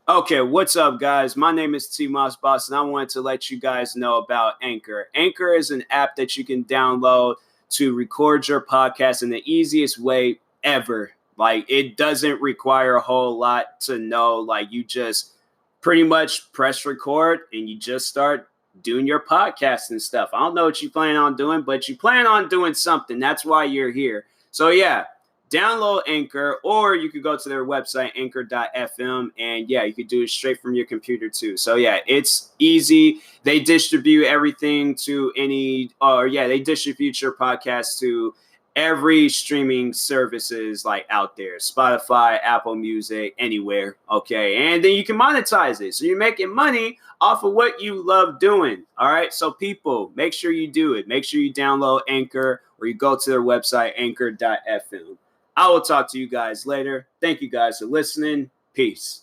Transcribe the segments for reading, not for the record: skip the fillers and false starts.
Okay, what's up, guys? My name is TMossBoss, and I wanted to let you guys know about Anchor. Anchor is an app that you can download to record your podcast in the easiest way ever. Like, it doesn't require a whole lot to know. Like, you just pretty much press record and you just start doing your podcast and stuff. I don't know what you plan on doing, but you plan on doing something. That's why you're here. So, yeah, download Anchor, or you could go to their website, anchor.fm, and yeah, you could do it straight from your computer too. So yeah, it's easy. They distribute everything to they distribute your podcast to every streaming services like out there, Spotify, Apple Music, anywhere. Okay, and then you can monetize it, so you're making money off of what you love doing. All right, so people, make sure you do it. Make sure you download Anchor, or you go to their website, anchor.fm. I will talk to you guys later. Thank you guys for listening. Peace.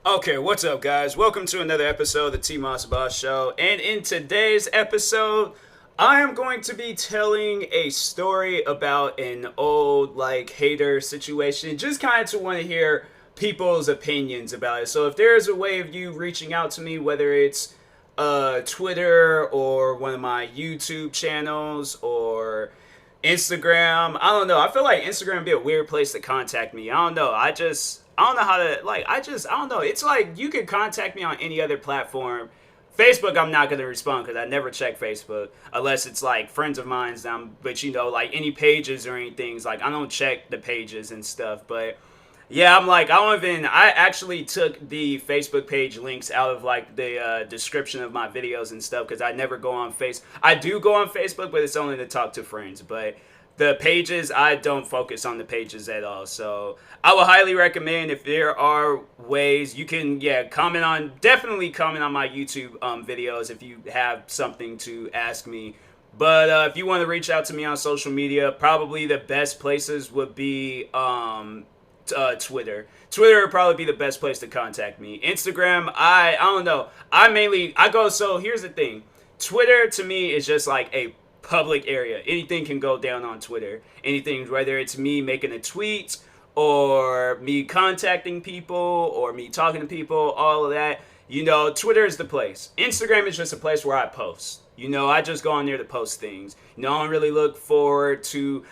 Okay, what's up, guys? Welcome to another episode of the TMossBoss Show. And in today's episode, I am going to be telling a story about an old, hater situation. Just kind of to want to hear people's opinions about it. So if there's a way of you reaching out to me, whether it's Twitter or one of my YouTube channels or Instagram, I don't know. I feel like Instagram would be a weird place to contact me. I don't know. I don't know how to, I don't know. It's like you can contact me on any other platform. Facebook, I'm not going to respond because I never check Facebook unless it's like friends of mine's. But like any pages or anything, like I don't check the pages and stuff. But yeah, I actually took the Facebook page links out of like the description of my videos and stuff because I never go on I do go on Facebook, but it's only to talk to friends. But the pages, I don't focus on the pages at all. So I would highly recommend, if there are ways you can, definitely comment on my YouTube videos if you have something to ask me. But if you want to reach out to me on social media, probably the best places would be Twitter. Twitter would probably be the best place to contact me. Instagram, I don't know. So here's the thing. Twitter to me is just like a public area. Anything can go down on Twitter. Anything, whether it's me making a tweet or me contacting people or me talking to people, all of that. Twitter is the place. Instagram is just a place where I post. I just go on there to post things. I don't really look forward to,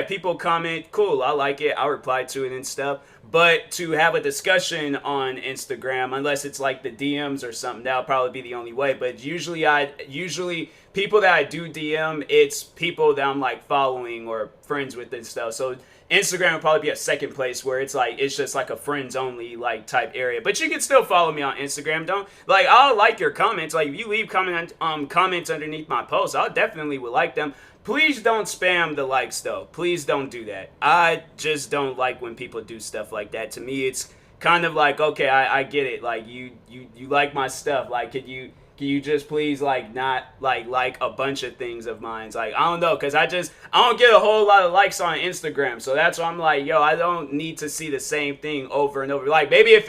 people comment, cool, I like it, I'll reply to it and stuff. But to have a discussion on Instagram, unless it's like the DMs or something, that'll probably be the only way. But usually people that I do DM, it's people that I'm like following or friends with and stuff. So Instagram would probably be a second place where it's just like a friends only like type area. But you can still follow me on Instagram. I'll like your comments. Like if you leave comments underneath my posts, I'll definitely would like them. Please don't spam the likes though. Please don't do that. I just don't like when people do stuff like that. To me, it's kind of like, okay, I get it. Like you like my stuff. Like can you just please not like a bunch of things of mine? Like I don't know, cause I don't get a whole lot of likes on Instagram, so that's why I'm like, yo, I don't need to see the same thing over and over. Like maybe if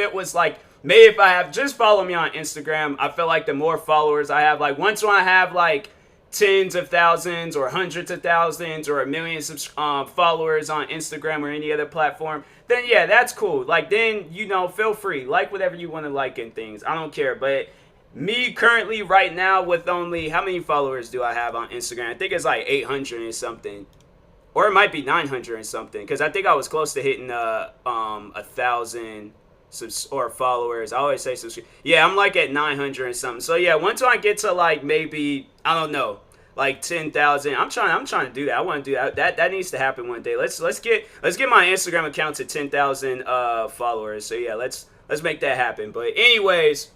I have just follow me on Instagram, I feel like the more followers I have, like once when I have like tens of thousands or hundreds of thousands or a million followers on Instagram or any other platform, then yeah, that's cool. Like then feel free, like whatever you want to like and things. I don't care, but me currently right now with only, how many followers do I have on Instagram? I think it's like 800 and something, or it might be 900 and something, because I think I was close to hitting 1,000 or followers. I always say subscribe. Yeah, I'm like at 900 and something. So yeah, once I get to like maybe, I don't know, like 10,000, I'm trying to do that. I want to do that. That needs to happen one day. Let's get my Instagram account to 10,000 followers. So yeah, let's make that happen. But anyways,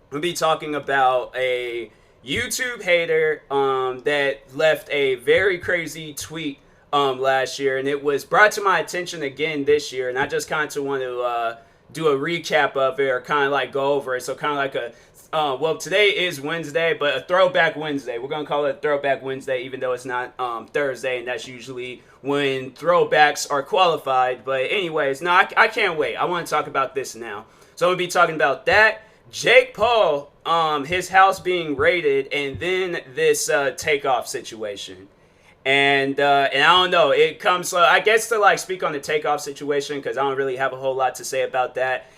we'll be talking about a YouTube hater that left a very crazy tweet last year, and it was brought to my attention again this year, and I just kind of want to do a recap of it, or kind of like go over it. So kind of like well, today is Wednesday, but a throwback Wednesday. We're going to call it a throwback Wednesday, even though it's not Thursday, and that's usually when throwbacks are qualified. But anyways, no, I can't wait. I want to talk about this now. So I'm going to be talking about that. Jake Paul, his house being raided, and then this Takeoff situation. And I don't know. It comes. I guess to like speak on the Takeoff situation because I don't really have a whole lot to say about that.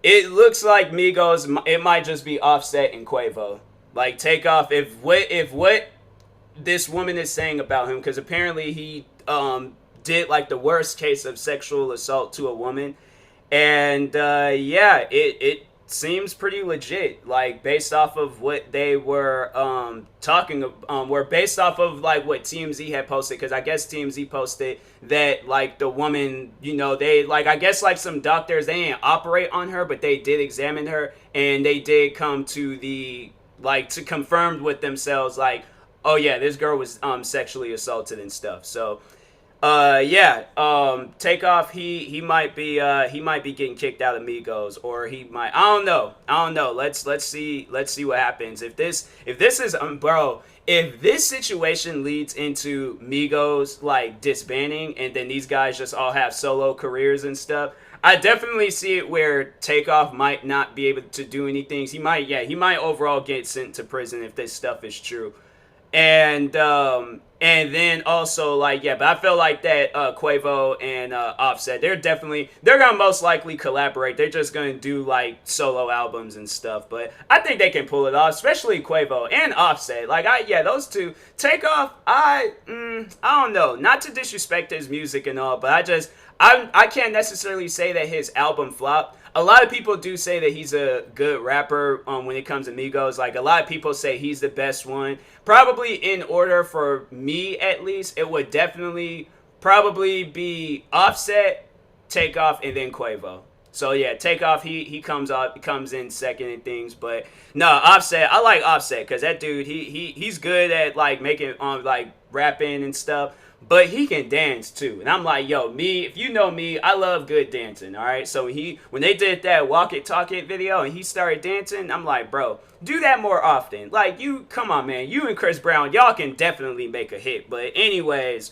It looks like Migos. It might just be Offset and Quavo. Like Takeoff. If what this woman is saying about him, because apparently he did like the worst case of sexual assault to a woman, and yeah, it seems pretty legit. Like based off of what they were were based off of like what TMZ had posted, because I guess TMZ posted that like the woman, they like I guess like some doctors, they didn't operate on her, but they did examine her, and they did come to the like to confirm with themselves like, oh yeah, this girl was sexually assaulted and stuff. So yeah, Takeoff. He might be getting kicked out of Migos, or he might. I don't know. Let's see what happens. If this is bro, if this situation leads into Migos like disbanding, and then these guys just all have solo careers and stuff, I definitely see it where Takeoff might not be able to do anything. He might overall get sent to prison if this stuff is true. And then also like but I feel like that Quavo and Offset, they're gonna most likely collaborate. They're just gonna do like solo albums and stuff, but I think they can pull it off, especially Quavo and Offset. Like those two. Takeoff, I don't know, not to disrespect his music and all, but I can't necessarily say that his album flopped. A lot of people do say that he's a good rapper when it comes to Migos. Like, a lot of people say he's the best one. Probably in order for me, at least, it would definitely probably be Offset, Takeoff, and then Quavo. So, yeah, Takeoff, he comes in second and things. But, no, Offset, I like Offset because that dude, he's good at, like, making, like, rapping and stuff. But he can dance too. And I'm like, yo, if you know me, I love good dancing, all right? So when they did that Walk It, Talk It video and he started dancing, I'm like, bro, do that more often. Like, come on, man. You and Chris Brown, y'all can definitely make a hit. But anyways,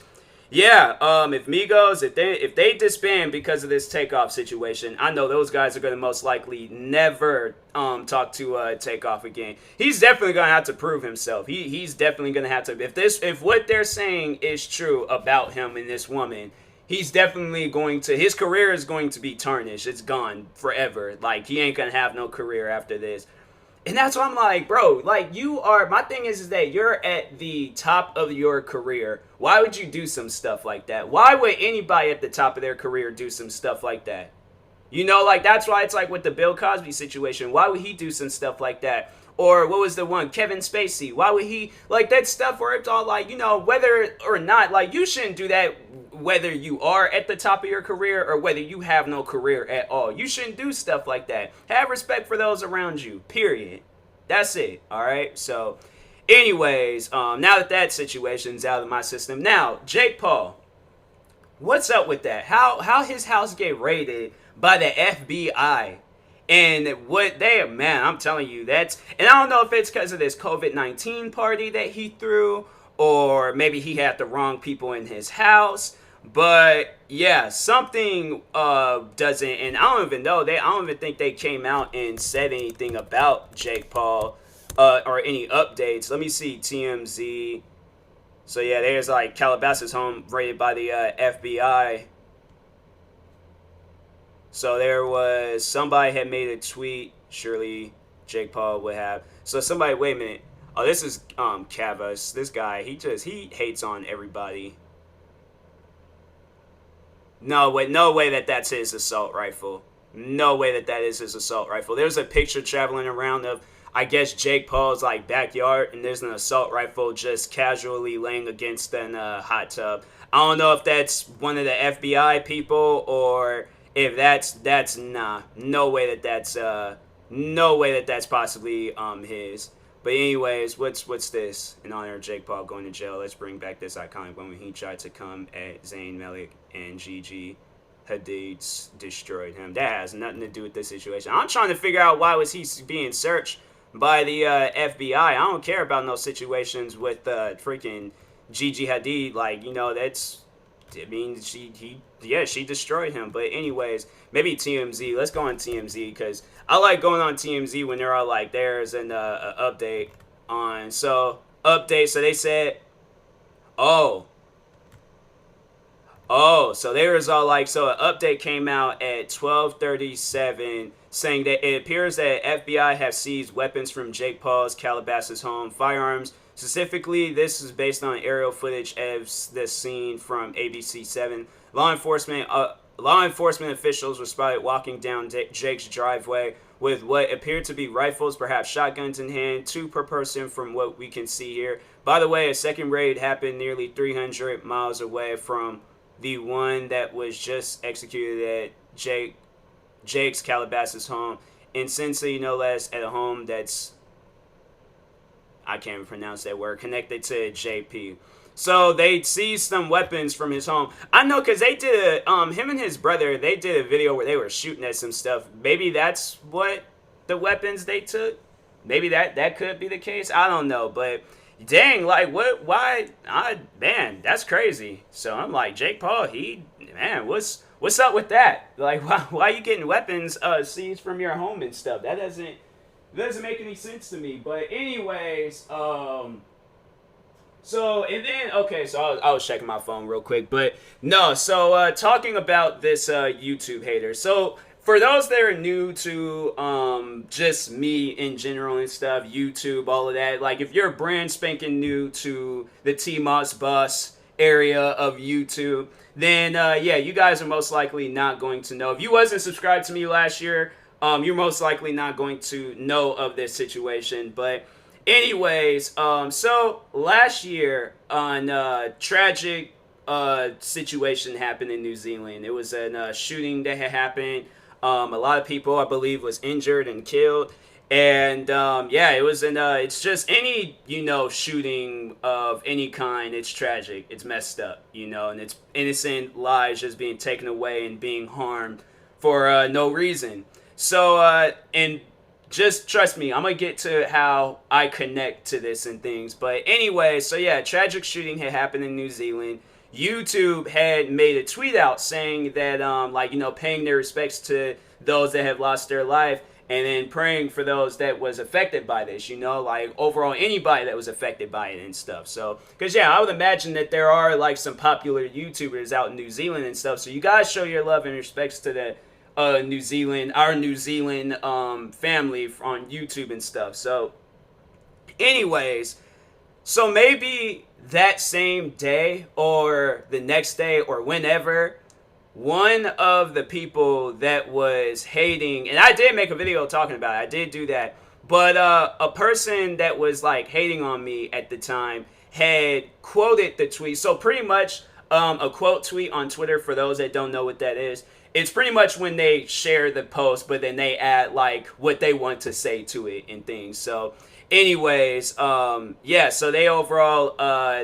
yeah, if Migos, if they disband because of this Takeoff situation, I know those guys are going to most likely never talk to Takeoff again. He's definitely going to have to prove himself. He's definitely going to have to, if what they're saying is true about him and this woman, he's definitely his career is going to be tarnished. It's gone forever. Like, he ain't going to have no career after this. And that's why I'm like, bro, like my thing is that you're at the top of your career. Why would you do some stuff like that? Why would anybody at the top of their career do some stuff like that? Like that's why it's like with the Bill Cosby situation. Why would he do some stuff like that? Or what was the one, Kevin Spacey? Why would he, like that stuff where it's all like, whether or not, like you shouldn't do that whether you are at the top of your career or whether you have no career at all. You shouldn't do stuff like that. Have respect for those around you, period. That's it, all right? So, anyways, now that situation's out of my system. Now, Jake Paul, what's up with that? How his house get raided by the FBI? And man, I'm telling you, and I don't know if it's because of this COVID-19 party that he threw, or maybe he had the wrong people in his house. But yeah, something doesn't, and I don't even think they came out and said anything about Jake Paul or any updates. Let me see, TMZ. So yeah, there's like Calabasas home raided by the FBI. So there was, somebody had made a tweet, surely Jake Paul would have. So somebody, wait a minute. Oh, this is Cavas. This guy, he hates on everybody. No way that's his assault rifle. No way that is his assault rifle. There's a picture traveling around of, I guess, Jake Paul's like backyard, and there's an assault rifle just casually laying against a hot tub. I don't know if that's one of the FBI people or if that's no way that's possibly his. But anyways, what's this? In honor of Jake Paul going to jail, let's bring back this iconic moment he tried to come at Zayn Malik and Gigi Hadid destroyed him. That has nothing to do with this situation. I'm trying to figure out why was he being searched by the FBI. I don't care about no situations with freaking Gigi Hadid. Like, I mean, she destroyed him. But anyways, maybe TMZ. Let's go on TMZ because I like going on TMZ when they're all like, there's an update on. So update. So they said, oh, so there was all like, so an update came out at 12:37 saying that it appears that FBI have seized weapons from Jake Paul's Calabasas home, firearms. Specifically, this is based on aerial footage of the scene from ABC7. Law enforcement officials were spotted walking down Jake's driveway with what appeared to be rifles, perhaps shotguns in hand, 2 per person from what we can see here. By the way, a second raid happened nearly 300 miles away from the one that was just executed at Jake's Calabasas home in Cincy, no less, at a home that's, I can't even pronounce that word, connected to JP. So they seized some weapons from his home. I know because they did him and his brother, they did a video where they were shooting at some stuff. Maybe that's what the weapons they took. Maybe that could be the case. I don't know, but dang, like what? Why? Man, that's crazy. So I'm like, Jake Paul, what's up with that? Like, why are you getting weapons seized from your home and stuff? That doesn't make any sense to me. But anyways, so and then so I was checking my phone real quick, but no. So talking about this YouTube hater. So for those that are new to just me in general and stuff, YouTube, all of that, like if you're brand spanking new to the TMossBoss area of YouTube, then yeah, you guys are most likely not going to know. If you wasn't subscribed to me last year, you're most likely not going to know of this situation. But anyways, so last year on tragic situation happened in New Zealand. It was a shooting that had happened. A lot of people, I believe, was injured and killed. And yeah, it was it's just any, shooting of any kind. It's tragic. It's messed up, and it's innocent lives just being taken away and being harmed for no reason. So, and just trust me, I'm going to get to how I connect to this and things. But anyway, so yeah, tragic shooting had happened in New Zealand. YouTube had made a tweet out saying that, paying their respects to those that have lost their life and then praying for those that was affected by this, like overall anybody that was affected by it and stuff. So, because yeah, I would imagine that there are like some popular YouTubers out in New Zealand and stuff. So you guys show your love and respects to the our New Zealand family on YouTube and stuff. So anyways, so maybe that same day or the next day or whenever, one of the people that was hating, and I did make a video talking about it, I did do that, but a person that was like hating on me at the time had quoted the tweet. So pretty much a quote tweet on Twitter, for those that don't know what that is, it's pretty much when they share the post, but then they add like what they want to say to it and things. So anyways, yeah, so they overall,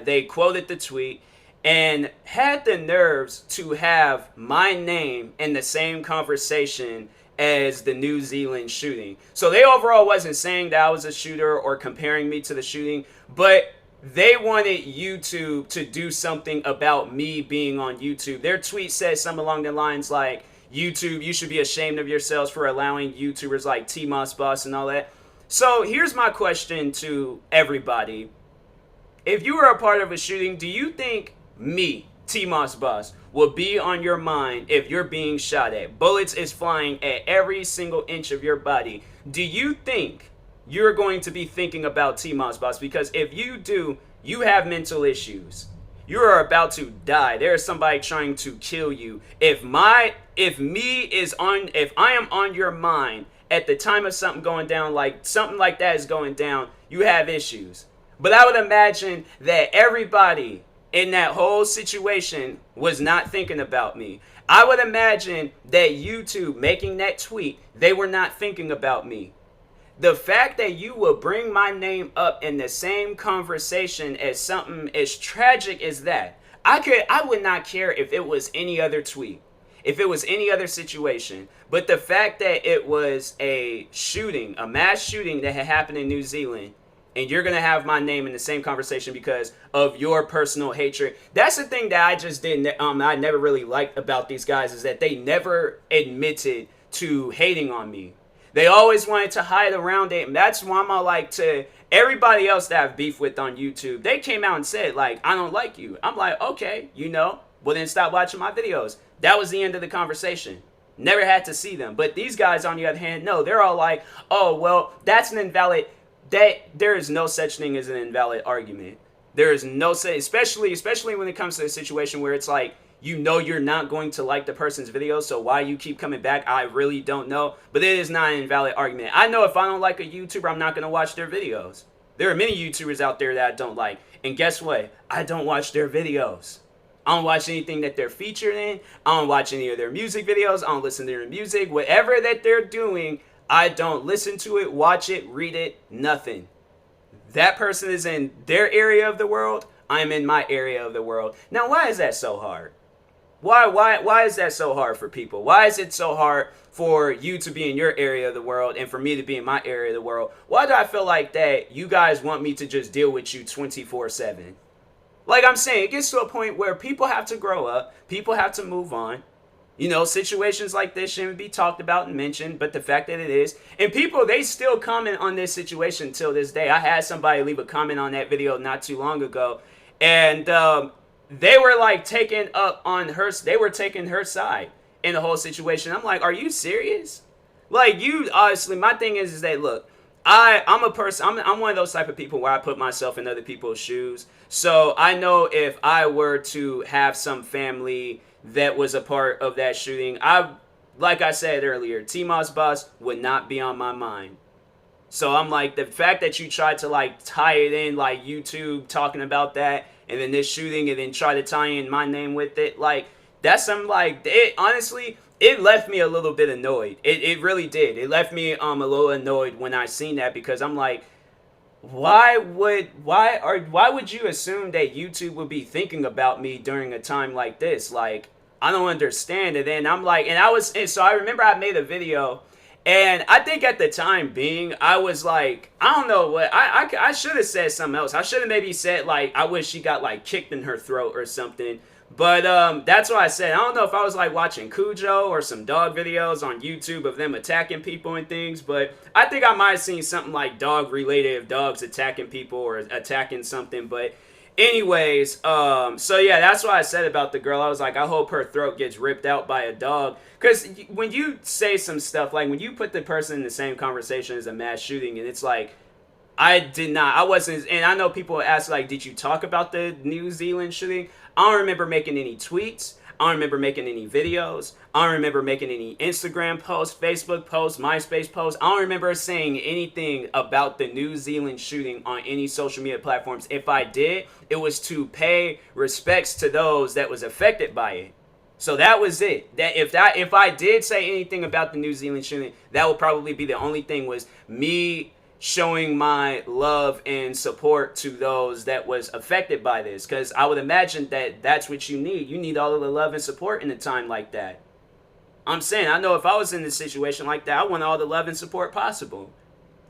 they quoted the tweet and had the nerves to have my name in the same conversation as the New Zealand shooting. So they overall wasn't saying that I was a shooter or comparing me to the shooting, but they wanted YouTube to do something about me being on YouTube. Their tweet says something along the lines like, YouTube, you should be ashamed of yourselves for allowing YouTubers like TMossBoss and all that. So here's my question to everybody. If you were a part of a shooting, do you think me, TMossBoss, will be on your mind if you're being shot at? Bullets is flying at every single inch of your body. Do you think you're going to be thinking about TMossBoss? Because if you do, you have mental issues. You are about to die. There is somebody trying to kill you. If I am on your mind at the time of something going down, like something like that is going down, you have issues. But I would imagine that everybody in that whole situation was not thinking about me. I would imagine that YouTube making that tweet, they were not thinking about me. The fact that you will bring my name up in the same conversation as something as tragic as that, I would not care if it was any other tweet, if it was any other situation. But the fact that it was a shooting, a mass shooting that had happened in New Zealand, and you're gonna have my name in the same conversation because of your personal hatred. That's the thing that I just didn't I never really liked about these guys, is that they never admitted to hating on me. They always wanted to hide around it, and that's why I'm like, to everybody else that I've beef with on YouTube, they came out and said, like, I don't like you. I'm like, okay, well then stop watching my videos. That was the end of the conversation. Never had to see them. But these guys, on the other hand, no, they're all like, oh, well, that's an invalid, there is no such thing as an invalid argument. There is no such, especially when it comes to a situation where it's like, you're not going to like the person's video, so why you keep coming back, I really don't know. But it is not an invalid argument. I know if I don't like a YouTuber, I'm not going to watch their videos. There are many YouTubers out there that I don't like. And guess what? I don't watch their videos. I don't watch anything that they're featured in. I don't watch any of their music videos. I don't listen to their music. Whatever that they're doing, I don't listen to it, watch it, read it, nothing. That person is in their area of the world. I'm in my area of the world. Now, why is that so hard? Why is that so hard for people? Why is it so hard for you to be in your area of the world and for me to be in my area of the world? Why do I feel like that you guys want me to just deal with you 24/7? Like I'm saying, it gets to a point where people have to grow up. People have to move on. Situations like this shouldn't be talked about and mentioned, but the fact that it is. And people, they still comment on this situation till this day. I had somebody leave a comment on that video not too long ago, and they were like taking her side in the whole situation. I'm like, are you serious? Like, honestly, my thing is that, look, I'm a person, I'm one of those type of people where I put myself in other people's shoes. So I know if I were to have some family that was a part of that shooting, like I said earlier, TMossBoss would not be on my mind. So I'm like, the fact that you tried to like tie it in, like YouTube talking about that, and then this shooting, and then try to tie in my name with it, like, that's something like, it honestly, it left me a little bit annoyed. It really did. It left me a little annoyed when I seen that, because I'm like, why would you assume that YouTube would be thinking about me during a time like this? Like, I don't understand. And then I'm like, so I remember I made a video, and I think at the time being, I was like, I don't know what, I should have said something else. I should have maybe said, like, I wish she got, like, kicked in her throat or something. But that's what I said. I don't know if I was, like, watching Cujo or some dog videos on YouTube of them attacking people and things, but I think I might have seen something, like, dog-related, of dogs attacking people or attacking something. But anyways, so yeah, that's what I said about the girl. I was like, I hope her throat gets ripped out by a dog. Because when you say some stuff, like when you put the person in the same conversation as a mass shooting, and it's like, I wasn't, and I know people ask, like, did you talk about the New Zealand shooting? I don't remember making any tweets. I don't remember making any videos. I don't remember making any Instagram posts, Facebook posts, MySpace posts. I don't remember saying anything about the New Zealand shooting on any social media platforms. If I did, it was to pay respects to those that was affected by it. So that was it. If I did say anything about the New Zealand shooting, that would probably be the only thing, was me showing my love and support to those that was affected by this, because I would imagine that that's what you need. You need all of the love and support in a time like that. I'm saying, I know if I was in a situation like that, I want all the love and support possible,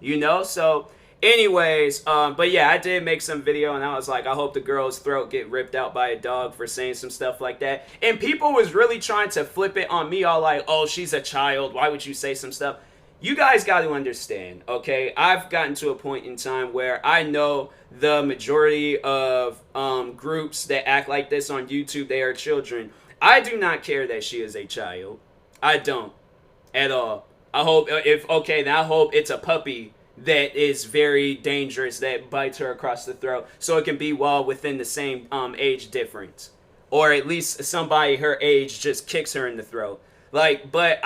so anyways, but yeah, I did make some video, and I was like, I hope the girl's throat get ripped out by a dog for saying some stuff like that. And people was really trying to flip it on me, all like, oh, she's a child, why would you say some stuff? You guys got to understand, okay? I've gotten to a point in time where I know the majority of groups that act like this on YouTube, they are children. I do not care that she is a child. I don't at all. I hope I hope it's a puppy that is very dangerous, that bites her across the throat, so it can be well within the same age difference, or at least somebody her age just kicks her in the throat. Like, but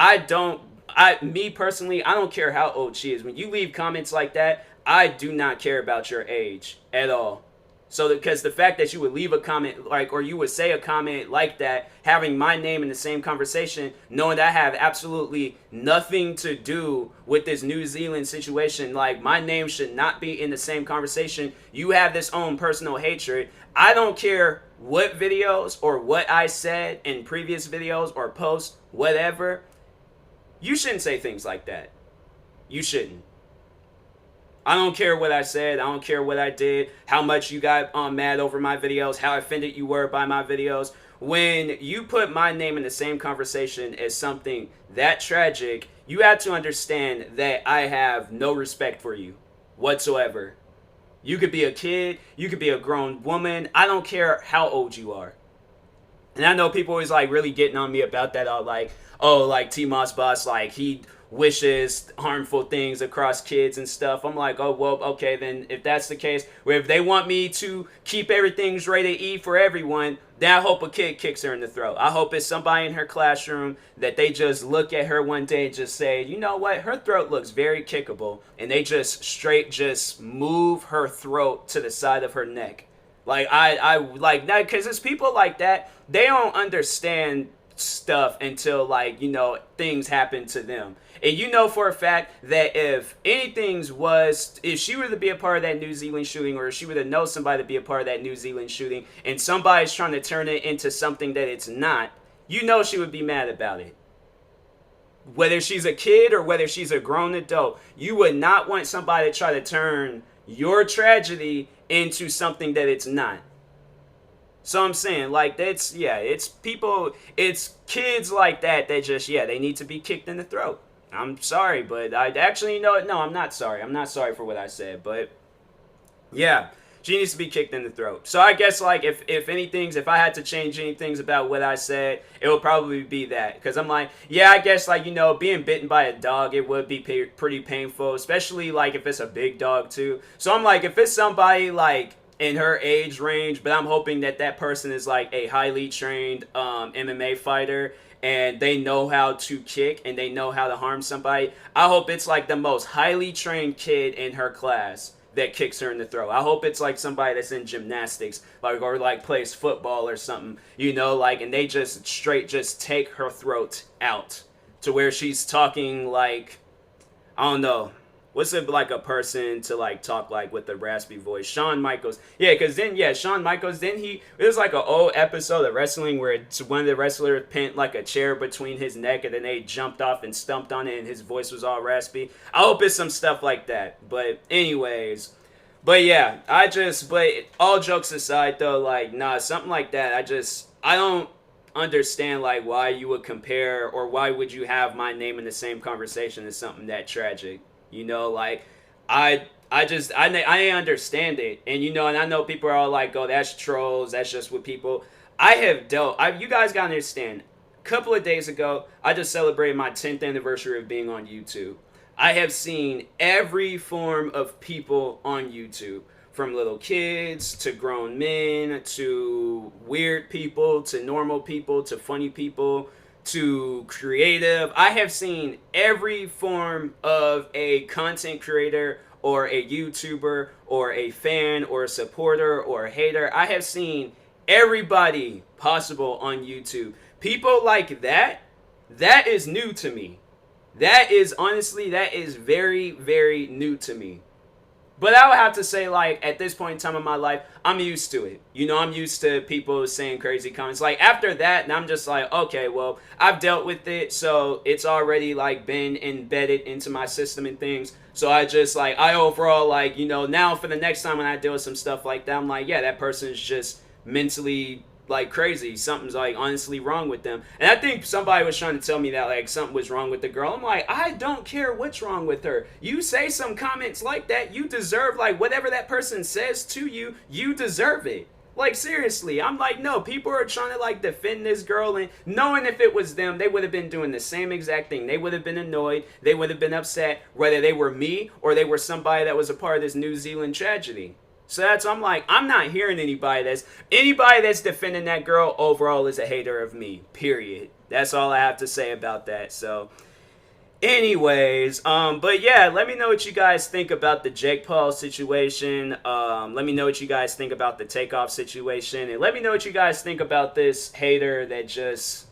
me personally, I don't care how old she is. When you leave comments like that, I do not care about your age at all. So, because the fact that you would leave a comment, like, or you would say a comment like that, having my name in the same conversation, knowing that I have absolutely nothing to do with this New Zealand situation, like, my name should not be in the same conversation. You have this own personal hatred. I don't care what videos or what I said in previous videos or posts, whatever. You shouldn't say things like that. You shouldn't. I don't care what I said. I don't care what I did, how much you got mad over my videos, how offended you were by my videos. When you put my name in the same conversation as something that tragic, you have to understand that I have no respect for you whatsoever. You could be a kid, you could be a grown woman. I don't care how old you are. And I know people always like really getting on me about that. All like, oh, like TMossBoss, like he wishes harmful things across kids and stuff. I'm like, oh well, okay, then if that's the case, where if they want me to keep everything's rated E for everyone, then I hope a kid kicks her in the throat. I hope it's somebody in her classroom that they just look at her one day and just say, you know what, her throat looks very kickable, and they just straight just move her throat to the side of her neck. Like I like that, because it's people like that, they don't understand stuff until like, you know, things happen to them. And you know for a fact that if if she were to be a part of that New Zealand shooting, or if she were to know somebody to be a part of that New Zealand shooting, and somebody's trying to turn it into something that it's not, you know she would be mad about it. Whether she's a kid or whether she's a grown adult, you would not want somebody to try to turn your tragedy into something that it's not. So I'm saying, like, that's, yeah, it's people, it's kids like that just, yeah, they need to be kicked in the throat. I'm sorry, but I actually, no, I'm not sorry. I'm not sorry for what I said, but yeah, she needs to be kicked in the throat. So I guess, like, if I had to change any things about what I said, it would probably be that. Because I'm like, yeah, I guess, like, you know, being bitten by a dog, it would be pretty painful, especially, like, if it's a big dog, too. So I'm like, if it's somebody, like, in her age range, but I'm hoping that that person is, like, a highly trained MMA fighter, and they know how to kick, and they know how to harm somebody. I hope it's, like, the most highly trained kid in her class that kicks her in the throat. I hope it's like somebody that's in gymnastics, like, or like plays football or something, you know, like, and they just straight just take her throat out to where she's talking like, I don't know, what's it like a person to like talk like with a raspy voice? Shawn Michaels. Yeah, because then, yeah, Shawn Michaels, then it was like an old episode of wrestling where one of the wrestlers pinned like a chair between his neck, and then they jumped off and stumped on it, and his voice was all raspy. I hope it's some stuff like that. But anyways, but yeah, but all jokes aside though, like, nah, something like that, I don't understand like why you would compare, or why would you have my name in the same conversation as something that tragic. You know, like, I understand it. And, you know, and I know people are all like, oh, that's trolls. That's just what people. You guys got to understand. A couple of days ago, I just celebrated my 10th anniversary of being on YouTube. I have seen every form of people on YouTube. From little kids, to grown men, to weird people, to normal people, to funny people, to creative. I have seen every form of a content creator, or a YouTuber, or a fan, or a supporter, or a hater. I have seen everybody possible on YouTube. People like that is new to me. That is very, very new to me. But I would have to say, like, at this point in time in my life, I'm used to it. You know, I'm used to people saying crazy comments. Like, after that, and I'm just like, okay, well, I've dealt with it, so it's already, like, been embedded into my system and things. So I overall, like, you know, now for the next time when I deal with some stuff like that, I'm like, yeah, that person's just mentally, like, crazy. Something's, like, honestly wrong with them. And I think somebody was trying to tell me that, like, something was wrong with the girl. I'm like, I don't care what's wrong with her. You say some comments like that, you deserve, like, whatever that person says to you, you deserve it. Like, seriously, I'm like, no, people are trying to, like, defend this girl, and knowing if it was them, they would have been doing the same exact thing. They would have been annoyed. They would have been upset, whether they were me or they were somebody that was a part of this New Zealand tragedy. So I'm like, I'm not hearing anybody that's defending that girl overall is a hater of me, period. That's all I have to say about that. So anyways, but yeah, let me know what you guys think about the Jake Paul situation. Let me know what you guys think about the Takeoff situation, and let me know what you guys think about this hater that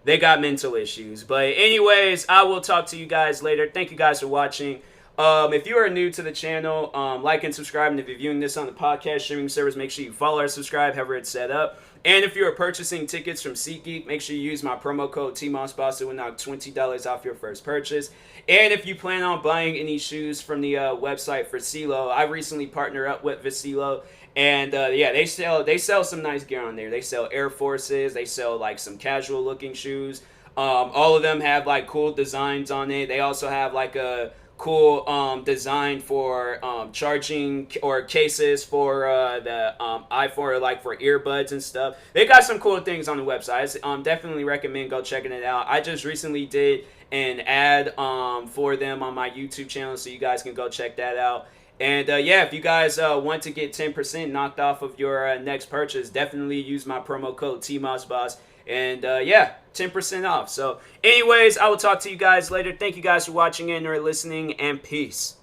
they got mental issues. But anyways, I will talk to you guys later. Thank you guys for watching. If you are new to the channel, like and subscribe. And if you're viewing this on the podcast streaming service, make sure you follow or subscribe, however it's set up. And if you are purchasing tickets from SeatGeek, make sure you use my promo code TMossBoss. It will knock $20 off your first purchase. And if you plan on buying any shoes from the website for CeeLo, I recently partnered up with Vicilo. And yeah, they sell some nice gear on there. They sell Air Forces. They sell like some casual looking shoes. All of them have like cool designs on it. They also have like a cool design for charging or cases for the iPhone, like for earbuds and stuff. They got some cool things on the website. Definitely recommend go checking it out. I just recently did an ad for them on my YouTube channel, so you guys can go check that out. And yeah, if you guys want to get 10% knocked off of your next purchase, definitely use my promo code TMossBoss. And yeah, 10% off. So anyways, I will talk to you guys later. Thank you guys for watching and or listening, and peace.